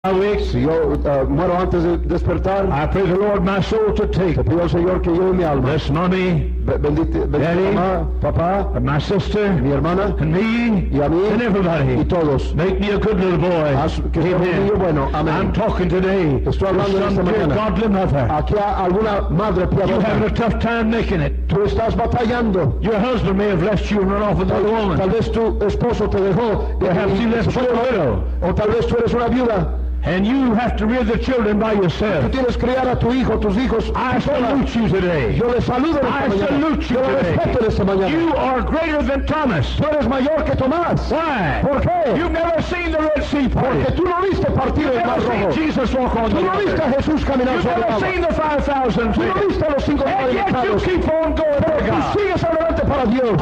Si yo muero antes de despertar, I pray the Lord my soul to take. te pido al Señor que lleve mi alma. Bless mommy, Bendito mamá, papá, and my sister, mi hermana, and me, y a mí, and everybody. y todos. Make me a good little boy. Haz que sea un niño bueno. I'm Amén. talking today to Estoy hablando some esta dear mañana. godly mother. Aquí a alguna madre You're having a piadosa. tough time making it. Tú estás batallando. Your husband may have left you and run off with another Tal woman. vez tu esposo te dejó. Perhaps you left se fue you a con otra. widow. O tal vez tú eres una viuda. And you have to rear the children by Tú yourself. tienes que criar a tu hijo, tus hijos. I salute you today. Yo les saludo I esta mañana. salute you Yo les respeto today. esta mañana. You are greater than Thomas. Tú eres mayor que Tomás. Why? ¿Por qué? You've never seen the Red Sea Porque parted. tú no viste partir You've el mar never rojo. seen Jesus walk on Tú the no viste a water. Jesús caminar You've sobre el never agua. seen the 5,000 Tú no feet. viste a los 5 And yet you alimentados. keep on going Pero for tú God. sigues adelante para Dios.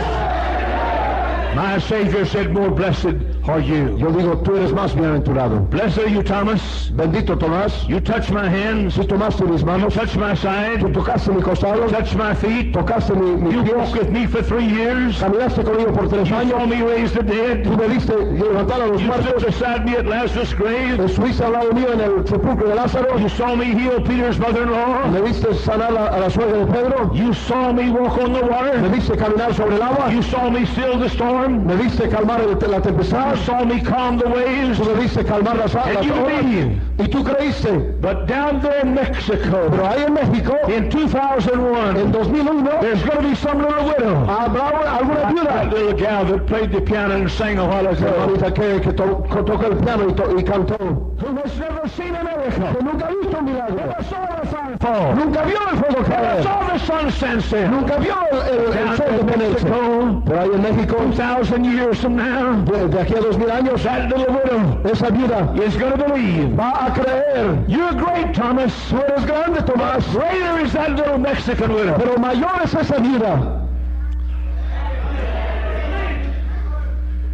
My Savior said, more blessed are you. Yo digo, tú eres más bienaventurado. Blessed are you, Thomas. Bendito Tomás. You touch my hands. Si tomaste mis You manos, touch my side. tú tocaste mi costado, Touch my feet. tocaste mis You walked pies, with me for 3 years. caminaste conmigo por 3 You saw años, me raise the dead. tú me viste levantar a los You stood muertos, beside me at Lazarus' grave. estuviste al lado mío en el sepulcro de Lázaro, You saw me heal Peter's mother-in-law. me viste sanar a la suegra de Pedro, You saw me walk on the me water. viste caminar sobre el agua, You saw me still the storm. me viste calmar la tempestad, You saw me calm the waves. tú me viste calmar las And you olas, believe. y tú creíste. But down there in Mexico, Pero ahí en México, in 2001, en 2001, there's going to be some little widow. habrá alguna That viuda, little gal that played the piano and sang a while ago, hermanita que toca el piano y cantó, who has never seen a miracle, que nunca ha visto un milagro, never saw the fire fall, nunca vio el fuego never caer, saw the sun stand still. nunca vio el Down sol in detenerse. Mexico, Pero ahí en México, 2,000 years from now, de aquí a 2000 años, that little widow esa viuda is going to believe. va a creer. You're great, Thomas. Tú eres grande, Tomás, Greater is that little Mexican widow. pero mayor es esa viuda.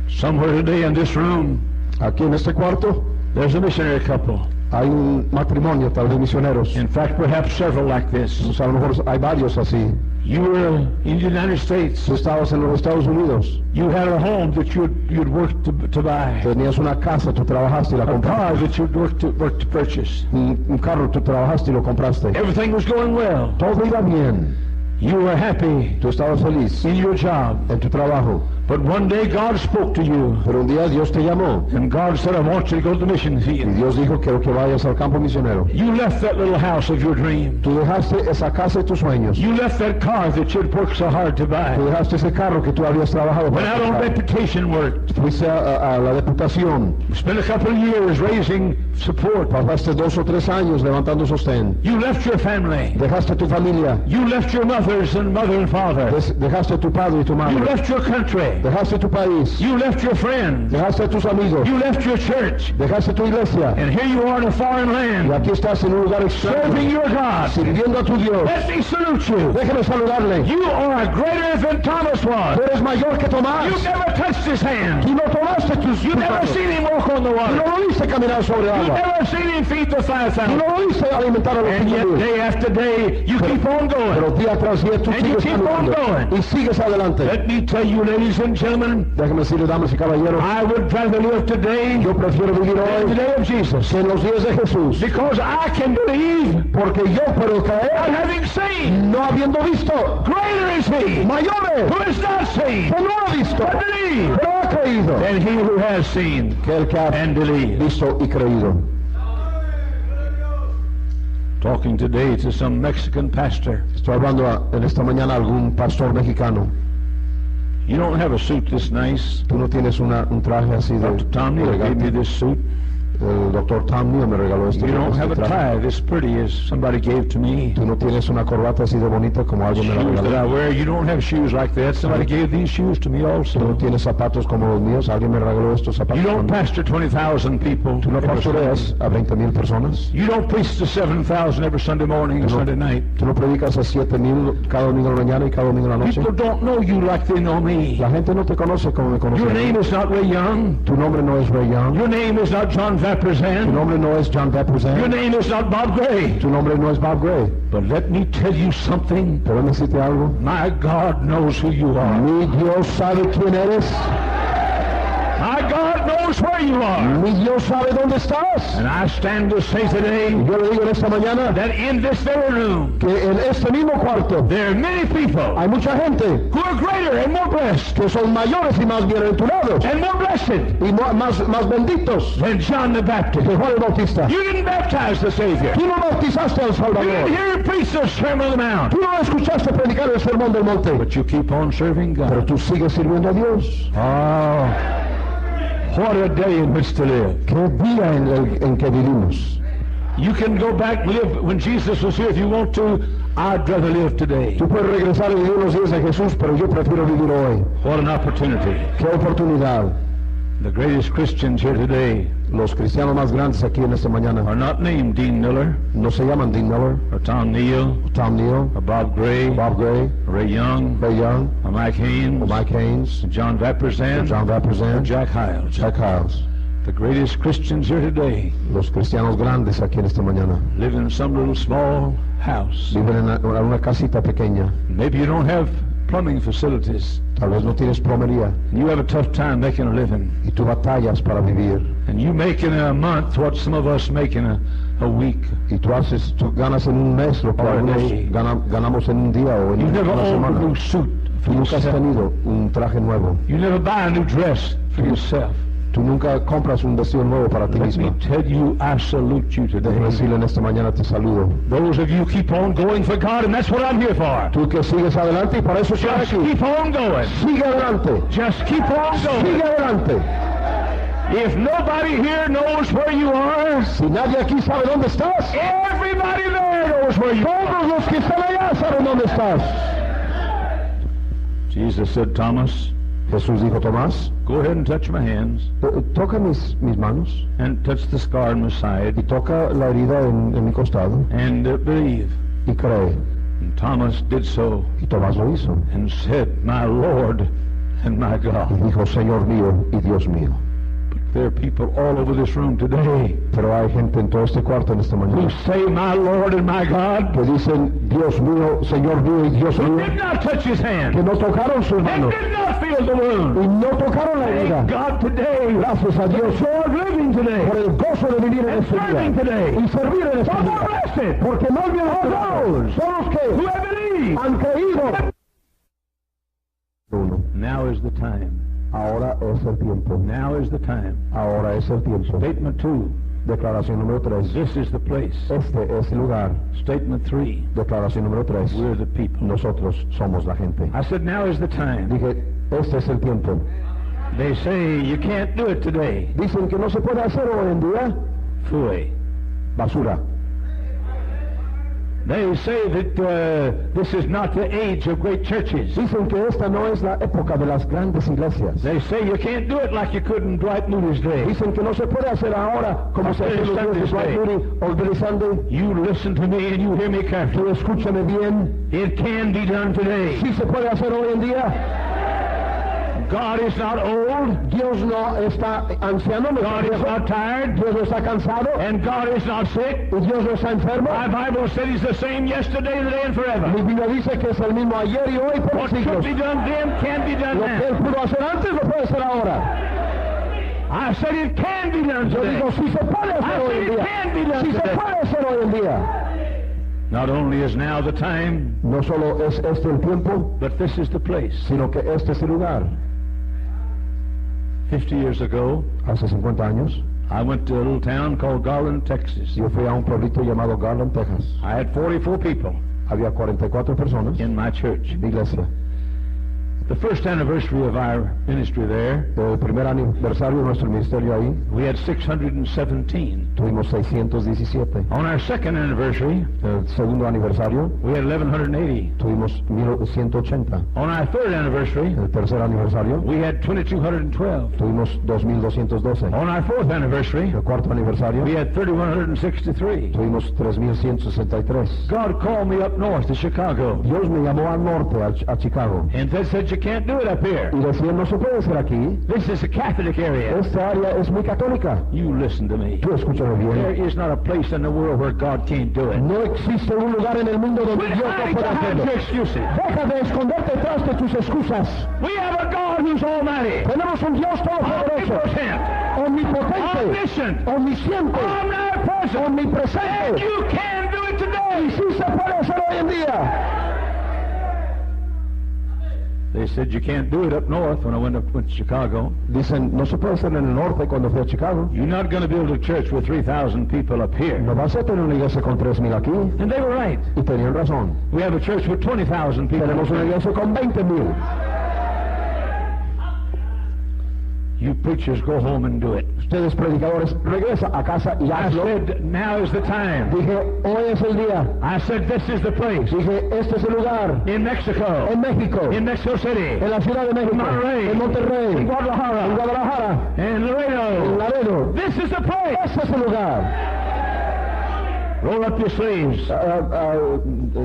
Somewhere today in this room, Aquí en este cuarto there's a missionary couple. hay un matrimonio, tal vez misioneros. In fact, perhaps several like this. Pues a lo mejor hay varios así. You were in the United States. Tú estabas en los Estados Unidos, You had a home that you'd worked to buy. tenías una casa, tú trabajaste y la A car compraste. that you'd worked to purchase. Un carro, tú trabajaste y lo compraste. Everything was going well. Todo iba bien. You were happy Tú estabas feliz in your job. en tu trabajo. But one day God spoke to you. Pero un día Dios te llamó And God said, I want you to go to the mission y field. Dios dijo quiero que vayas al campo misionero. You left that little house of your dream. Tú dejaste esa casa de tus sueños. You left that car that you'd worked so hard to buy. Tú dejaste ese carro que tú habías trabajado Went out on para comprar. reputation work. Fuiste a la deputación. Spent a couple of years raising support. Pasaste 2 o 3 años levantando sostén. You left your family. Dejaste tu familia. You left your mothers and mother and father. Dejaste tu padre y tu You madre. left your country. Dejaste tu país. You left your friends. Dejaste a tus amigos. You left your church. Dejaste tu iglesia. And here you are in a foreign Y land, aquí estás en un lugar serving extraño, your God. sirviendo a tu Dios. Let me salute you. Déjeme saludarle. You are greater than Thomas Tú was. eres mayor que Tomás. You never touched his hand. Tú no tomaste tus You never manos. seen him walk on the Tú water. no lo viste caminar sobre el You agua. never seen him feed the Tú 5,000. no lo viste alimentar a los And yet 5,000. day after day, you keep on Pero going. día tras día tú And you sigues keep on caminando. going. Y sigues adelante. Let me tell you, ladies and gentlemen, Déjeme decirle, damas y caballeros, I would rather live today yo prefiero vivir than the hoy day of Jesus. que en los días de Jesús. Because I can believe, Porque yo puedo not creer, having seen, no habiendo visto, greater is he mayores, who has not seen, que no ha visto, but believe, pero ha creído, than he who has seen que el que ha and believed. visto y creído. Talking today to some Mexican pastor. Estoy hablando en esta mañana a algún pastor mexicano. You don't have a suit this nice. Tú no tienes un traje así de Dr. Tom Neal gave me elegante. this suit. El doctor Tom Neal me regaló este You don't have a traje. tie this pretty as somebody gave to me. Tú no tienes una corbata así de bonita como alguien me la Shoes that I regaló. wear, you don't have shoes like that. Somebody gave these shoes to me Tú no also. tienes zapatos como los míos. Alguien me regaló estos You zapatos. don't también. pastor 20,000 people. Tú no every Sunday. pastoreas a 20,000 personas. You don't preach to 7,000 every Sunday morning and No. Sunday night. Tú no predicas a 7,000 cada domingo en la mañana y cada domingo en la noche. People don't know you like they know me. La gente no te conoce como me conoce. Your a mí. name is not Ray Young. Tu nombre no es Ray Young. Your name is not John Tu Vapperzan. nombre no es John Your Vapperzan. name is not Bob Gray. Tu nombre no es Bob Gray. But let me tell you something. Pero decirte algo. My God knows who you are. Mi Dios sabe quién eres. My God knows knows where you are. Mi Dios sabe dónde estás. And I stand to say today Yo le digo en esta mañana that in this very room que en este mismo cuarto there are many people hay mucha gente who are greater and more blessed que son mayores y más bienaventurados and more blessed y más benditos than John the Baptist. que Juan el Bautista. You didn't baptize the Savior. Tú no bautizaste al You Salvador. didn't hear him preach the Sermon on the Mount. Tú no escuchaste predicar el sermón del monte. But you keep on serving Pero God. tú sigues sirviendo a Dios. Oh, what a day in which to live. Qué día en que vivimos. You can go back and live when Jesus was here if you want to. I'd rather live today. Tú puedes regresar y vivir los días de Jesús, pero yo prefiero vivir hoy. What an opportunity. Qué oportunidad. The greatest Christians here today Los cristianos más grandes aquí en esta mañana are not named Dean Miller no se llaman Dean Miller, or Tom Neal Tom Neal, or Bob Gray, Bob Gray, Ray Young, Ray Young, or Mike Haynes, or Mike Haynes, John Vaperzan, John or Vaperzan, Jack Hyles. Jack Hyles. The greatest Christians here today Los cristianos grandes aquí en esta mañana live in some little small house. viven en una casita pequeña. Maybe you don't have plumbing facilities. Tal vez no tienes plomería And you have a tough time making a living. y tú batallas para vivir. And you make in a month what some of us make in a week. Y tú ganas en un mes lo que Or a algunos day. ganamos en un día o en You never una own a semana. new suit for Tú nunca has yourself. tenido un traje nuevo. You never buy a new dress for yourself. Tú nunca compras un vestido nuevo para ti Let me mismo. tell you, I salute you Déjame today. decirle en esta mañana te saludo. Those of you keep on going for God, and that's what I'm here for. Tú que sigues adelante y para eso estoy Just aquí. keep on going. Sigue adelante. Just keep on Sigue going. adelante. If nobody here knows where you are, Si nadie aquí sabe dónde estás, everybody there knows where you are. todos los que están allá saben dónde estás. Jesus said, Thomas, Jesús dijo, Tomás, go ahead and touch my hands toca mis manos and touch the scar in my side y toca la herida en mi costado and believe. y cree. And Thomas did so Y Tomás lo hizo. and said, my Lord and my Y God. dijo, Señor mío y Dios mío. There are people all over this room today Pero hay gente en todo este cuarto en esta who mañana say, my Lord and my God, que dicen, Dios mío, Señor mío y Dios who mío, did not touch his hand que no tocaron sus and manos did not feel the wound. y no tocaron la Thank herida. God today, Gracias a Dios joy of living today, por el gozo de vivir en and este serving día today, y servir en este for the día. blessed, Porque más bien those son los que who have believed. han creído. Uno. Now is the time. Ahora es el tiempo. Now is the time. Ahora es el tiempo. Statement 2. Declaración número 3. This is the place. Este es el lugar. Statement 3. Declaración número 3. We're the people. Nosotros somos la gente. I said, now is the time. Dije, este es el tiempo. They say you can't do it today. Dicen que no se puede hacer hoy en día. Phooey. Basura. They say that this is not the age of great churches. Dicen que esta no es la época de las grandes iglesias. They say you can't do it like you could in Dwight Moody's day. Dicen que no se puede hacer ahora como se hace en los días de Dwight Moody o Billy Sunday. You listen to me and you hear me carefully. Tú escúchame bien. It can be done today. Sí se puede hacer hoy en día. God is not old. Dios no está anciano, no God is está not tired. Dios no está cansado And God is not sick. y Dios no está enfermo. My Bible said He's the same yesterday, today, and forever. Mi Biblia dice que es el mismo ayer y hoy por What los could siglos. be done then can be done Lo que él now. pudo hacer antes lo puede hacer ahora. I said it can be done Yo today. digo, sí se puede hacer I hoy said en it día. can be done Sí se today. puede hacer hoy en día. Not only is now the time, No solo es este el tiempo, but this is the place. sino que este es el lugar. 50 years ago, Hace 50 años, I went to a little town called Garland, Texas. yo fui a un pueblito llamado Garland, Texas. I had 44 people Había 44 personas in my church. de iglesia. The first anniversary of our ministry there, El primer aniversario de nuestro ministerio ahí, we had 617. tuvimos 617. On our second anniversary, El segundo aniversario, we had 1180. tuvimos 1180. On our third anniversary, El tercer aniversario, we had 2212. tuvimos 2212. On our fourth anniversary, El cuarto aniversario, we had 3163. tuvimos 3163. God called me up north to Chicago Dios me llamó al norte, a Chicago, and they said you can't do it up here. y decía, no se puede hacer aquí. This is a Catholic area. Esta área es muy católica. You listen to me. Tú escúchame There bien. is not a place in the world where God can't do it. No existe un lugar en el mundo donde Quit Dios no hiding pueda behind hacerlo. your excuses. Deja de esconderte detrás de tus excusas. We have a God God who's almighty, Tenemos un Dios todopoderoso, omnipotent, omnipotente, omniscient, omnisciente, omnipresent, and omnipresente. you can do it Y today. sí se puede hacer hoy en día. They said you can't do it up north when I went to Chicago. Dicen, no se puede hacer en el norte cuando fui a Chicago. You're not going to build a church with 3,000 people up here. No vas a tener una iglesia con 3,000 aquí. And they were right. Y tenían razón. We have a church with 20,000 people. Tenemos una iglesia con 20,000. You preachers go home and do it. Ustedes predicadores, regresa a casa y I hazlo. said, now is the time. Dije, hoy es el día. I said, this is the place. Dije, este es el lugar. In Mexico. En México. In Mexico City. En la Ciudad de México. Monterrey. En Monterrey. In Guadalajara. En Guadalajara. And Laredo. En Laredo. This is the place. Este es el lugar. Roll up your sleeves.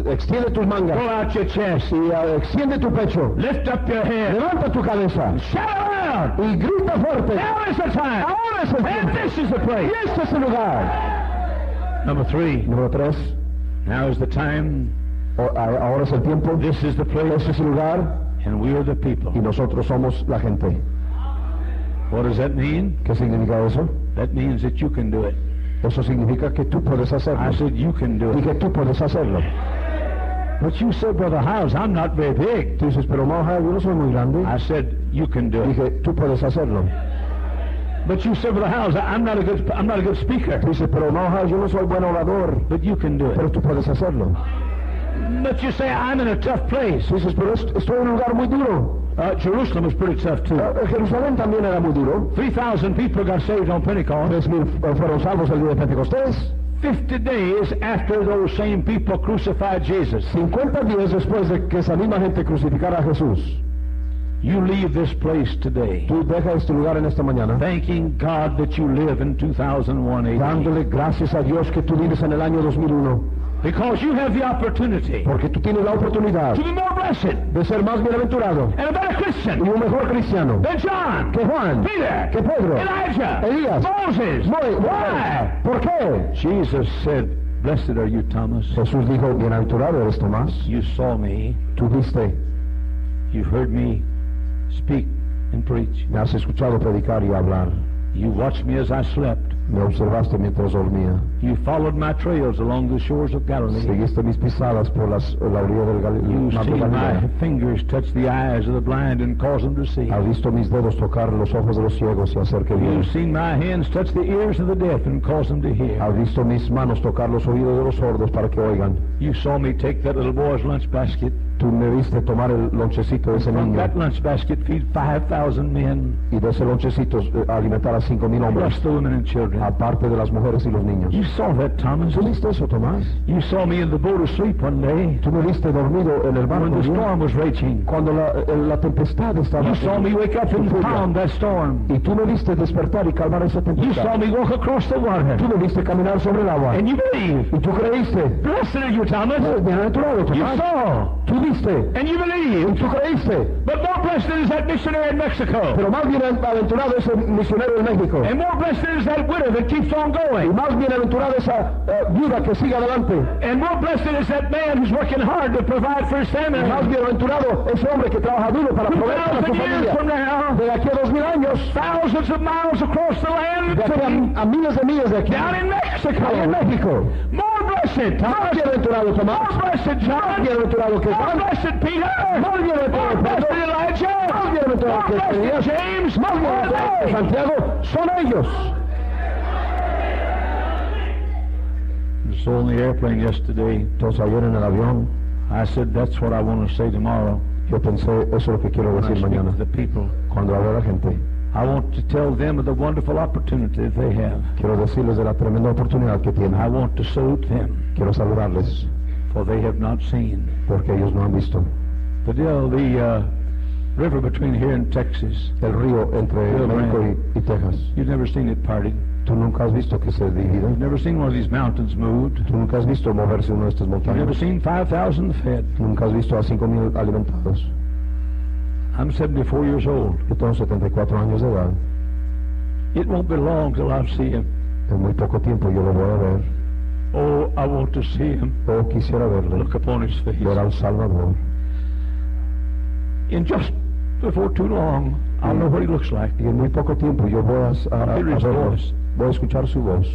Extiende tus mangas. Pull out your chest. Y extiende tu pecho. Lift up your head. Levanta tu cabeza. Shout around. Y grita fuerte. Now is the time. Ahora es el And tiempo. this is the place. Y este es el lugar. Number 3. Número 3. Now is the time. Ahora es el tiempo. This is the place. Este es el lugar. And we are the people. Y nosotros somos la gente. What does that mean? ¿Qué significa eso? That means that you can do it. Eso significa que tú puedes hacerlo. I said, you can do Y it. que tú puedes hacerlo. But you said, Brother Hyles, I'm not very big. Tú dices, pero Maja, yo no soy muy grande. I said, you can do it. Dije, tú puedes hacerlo. But you said, Brother Hyles, I'm not a good speaker. Tú dices, pero Maja, yo no soy buen orador. But you can do Pero it. tú puedes hacerlo. But you say, I'm in a tough place. Tú dices, pero estoy en un lugar muy duro. Jerusalem was pretty tough too. Jerusalén también era muy duro. 3,000 people got saved on Pentecost. 3,000 fueron salvos el día de Pentecostés. 50 days after those same people crucified Jesus. 50 días después de que esa misma gente crucificara a Jesús. You leave this place today, Tú dejas este lugar en esta mañana, thanking God that you live in 2001 AD. dándole gracias a Dios que tú vives en el año 2001. Because you have the opportunity Porque tú tienes la oportunidad to be more blessed de ser más bienaventurado and a better Christian y un mejor cristiano than John, que Juan, Peter, que Pedro, Elijah, Elías, Moses. Why? ¿Por qué? Jesus said, blessed are you, Thomas. Jesús dijo, bienaventurado eres Tomás. You saw me, Tú viste, you heard me speak and preach. me has escuchado predicar y hablar. You watched me as I slept. Me observaste mientras dormía. You followed my trails along the shores of Galilee. Seguiste mis pisadas por la orilla del You've mar de seen my Galilea. fingers touch the eyes of the blind and cause them to see. Has visto mis dedos tocar los ojos de los ciegos y hacer que vean. You've seen my hands touch the ears of the deaf and cause them to hear. Has visto mis manos tocar los oídos de los sordos para que oigan. You saw me take that little boy's lunch basket. Tú me viste tomar el lonchecito de ese From niño that lunch basket feed 5,000 men, y de ese lonchecito alimentar a 5,000 hombres, plus the women and children. aparte de las mujeres y los niños. You saw that, Thomas. ¿Tú viste eso, Tomás? You saw me in the boat asleep one day Tú me viste dormido en el when barco the ¿sí? storm was raging. Cuando la tempestad estaba You saw me wake up and furia. calm that storm. Y tú me viste despertar y calmar esa You tempestad. saw me walk across the water. Tú me viste caminar sobre el agua. And you believe. Y tú creíste. Blessed are you, Thomas. Bienaventurado, You Tomás. saw. Tú viste. And you Y believe. tú creíste. But more blessed is that missionary in Mexico. Pero más bienaventurado es el misionero en México. And more blessed is that widow that keeps on Y going. más bienaventurada esa viuda que sigue adelante. And more blessed is that man who's working hard to provide for his family. Y más bienaventurado ese hombre que trabaja duro para proveer para su 2,000 years from familia. now, De aquí a 2,000 años, thousands of miles across the land, de aquí a miles de millas de aquí, down in Mexico. ahí en México. More blessed, Más Thomas. bienaventurado Tomás. More blessed, Más John. bienaventurado que More Juan. blessed, Peter. Más More bienaventurado blessed, Pedro. Elijah. Más bienaventurado More que blessed, Elías. James. Más bienaventurado que Santiago. Son ellos. So on the airplane yesterday, Entonces ayer en el avión, I said, that's what I want to say tomorrow yo pensé, eso es lo que quiero when I decir speak mañana. to the people. Cuando hablo a la gente, I want to tell them of the wonderful opportunity that they have. quiero decirles de la tremenda oportunidad que I tienen. want to salute them, Quiero saludarles, for they have not seen. porque ellos no han visto. But the river between here and Texas, El río entre Río México Grande. y Texas. you've never seen it parted. Tú nunca has visto que se divide. You've never seen one of these mountains moved. Tú nunca has visto moverse uno de estas You've never montañas. seen 5,000 fed. Nunca has visto a 5,000 alimentados. I'm 74 years old. Yo tengo 74 años de edad. It won't be long till I see him. En muy poco tiempo yo lo voy a ver. Oh, I want to see him. O quisiera verle, Look upon his face. ver al Salvador. In just Before too long, I'll know what he looks like. Y en muy poco tiempo yo voy a Hear his verlo. voice. Voy a escuchar su voz.